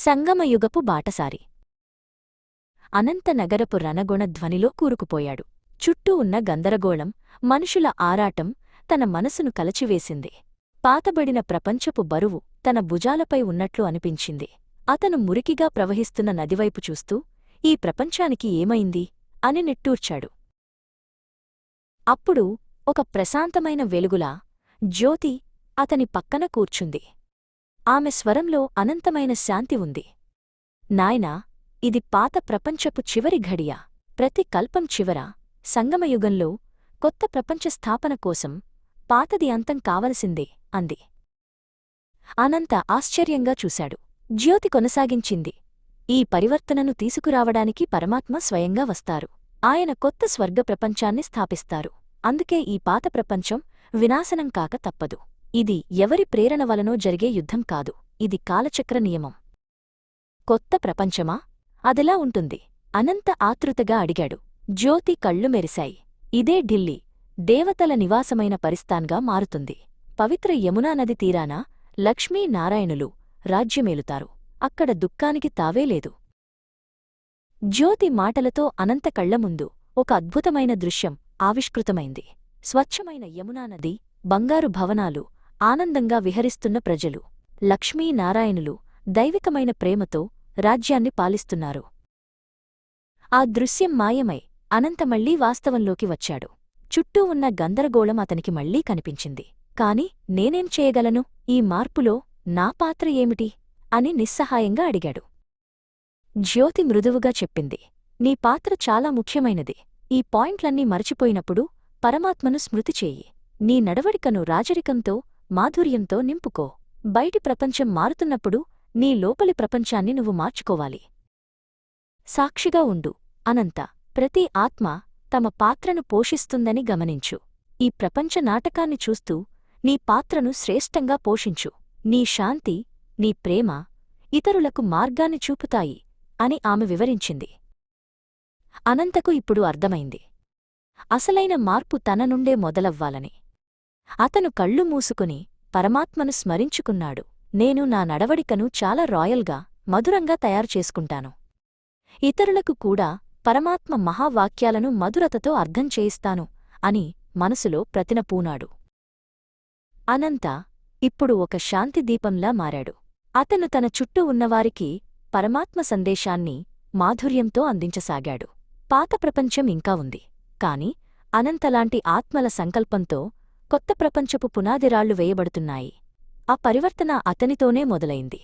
సంగమయుగపు బాటసారి. అనంత నగరపు రణగొణ ధ్వనిలో కూరుకుపోయాడు. చుట్టూ ఉన్న గందరగోళం, మనుషుల ఆరాటం తన మనసును కలచివేసింది. పాతబడిన ప్రపంచపు బరువు తన భుజాలపై ఉన్నట్లు అనిపించింది. అతను మురికిగా ప్రవహిస్తున్న నదివైపు చూస్తూ, ఈ ప్రపంచానికి ఏమైంది అని నిట్టూర్చాడు. అప్పుడు ఒక ప్రశాంతమైన వెలుగులా జ్యోతి అతని పక్కన కూర్చుంది. ఆమె స్వరంలో అనంతమైన శాంతి ఉంది. నాయనా, ఇది పాత ప్రపంచపు చివరి ఘడియ. ప్రతి కల్పం చివర, సంగమయుగంలో కొత్త ప్రపంచ స్థాపన కోసం పాతది అంతం కావలసిందే అంది. అనంత ఆశ్చర్యంగా చూశాడు. జ్యోతి కొనసాగించింది, ఈ పరివర్తనను తీసుకురావడానికి పరమాత్మ స్వయంగా వస్తారు. ఆయన కొత్త స్వర్గ ప్రపంచాన్ని స్థాపిస్తారు. అందుకే ఈ పాత ప్రపంచం వినాశనం కాక తప్పదు. ఇది ఎవరి ప్రేరణ వలనో జరిగే యుద్ధం కాదు, ఇది కాలచక్ర నియమం. కొత్త ప్రపంచమా? అదెలా ఉంటుంది? అనంత ఆతృతగా అడిగాడు. జ్యోతి కళ్ళు మెరిశాయి. ఇదే ఢిల్లీ, దేవతల నివాసమైన పరిస్థాన్గా మారుతుంది. పవిత్ర యమునా నది తీరాన లక్ష్మీనారాయణులు రాజ్యమేలుతారు. అక్కడ దుఃఖానికి తావేలేదు. జ్యోతి మాటలతో అనంత కళ్లముందు ఒక అద్భుతమైన దృశ్యం ఆవిష్కృతమైంది. స్వచ్ఛమైన యమునానది, బంగారు భవనాలు, ఆనందంగా విహరిస్తున్న ప్రజలు. లక్ష్మీనారాయణులు దైవికమైన ప్రేమతో రాజ్యాన్ని పాలిస్తున్నారు. ఆ దృశ్యం మాయమై అనంత మళ్లీ వాస్తవంలోకి వచ్చాడు. చుట్టూ ఉన్న గందరగోళం అతనికి మళ్లీ కనిపించింది. కాని నేనేం చేయగలను? ఈ మార్పులో నా పాత్ర ఏమిటి అని నిస్సహాయంగా అడిగాడు. జ్యోతి మృదువుగా చెప్పింది, నీ పాత్ర చాలా ముఖ్యమైనది. ఈ పాయింట్లన్నీ మరచిపోయినప్పుడు పరమాత్మను స్మృతిచేయి. నీ నడవడికను రాజరికంతో, మాధుర్యంతో నింపుకో. బయటి ప్రపంచం మారుతున్నప్పుడు నీ లోపలి ప్రపంచాన్ని నువ్వు మార్చుకోవాలి. సాక్షిగా ఉండు. అనంత, ప్రతి ఆత్మ తమ పాత్రను పోషిస్తుందని గమనించు. ఈ ప్రపంచ నాటకాన్ని చూస్తూ నీ పాత్రను శ్రేష్టంగా పోషించు. నీ శాంతి, నీ ప్రేమ ఇతరులకు మార్గాన్ని చూపుతాయి అని ఆమె వివరించింది. అనంతకు ఇప్పుడు అర్థమైంది, అసలైన మార్పు తన నుండే మొదలవ్వాలని. అతను కళ్ళు మూసుకుని పరమాత్మను స్మరించుకున్నాడు. నేను నా నడవడికను చాలా రాయల్గా, మధురంగా తయారుచేసుకుంటాను. ఇతరులకు కూడా పరమాత్మ మహావాక్యాలను మధురతతో అర్థం చేయిస్తాను అని మనసులో ప్రతినపూనాడు. అనంత ఇప్పుడు ఒక శాంతిదీపంలా మారాడు. అతను తన చుట్టూ ఉన్నవారికి పరమాత్మ సందేశాన్ని మాధుర్యంతో అందించసాగాడు. పాత ప్రపంచం ఇంకా ఉంది, కాని అనంతలాంటి ఆత్మల సంకల్పంతో కొత్త ప్రపంచపు పునాదిరాళ్లు వేయబడుతున్నాయి. ఆ పరివర్తన అతనితోనే మొదలైంది.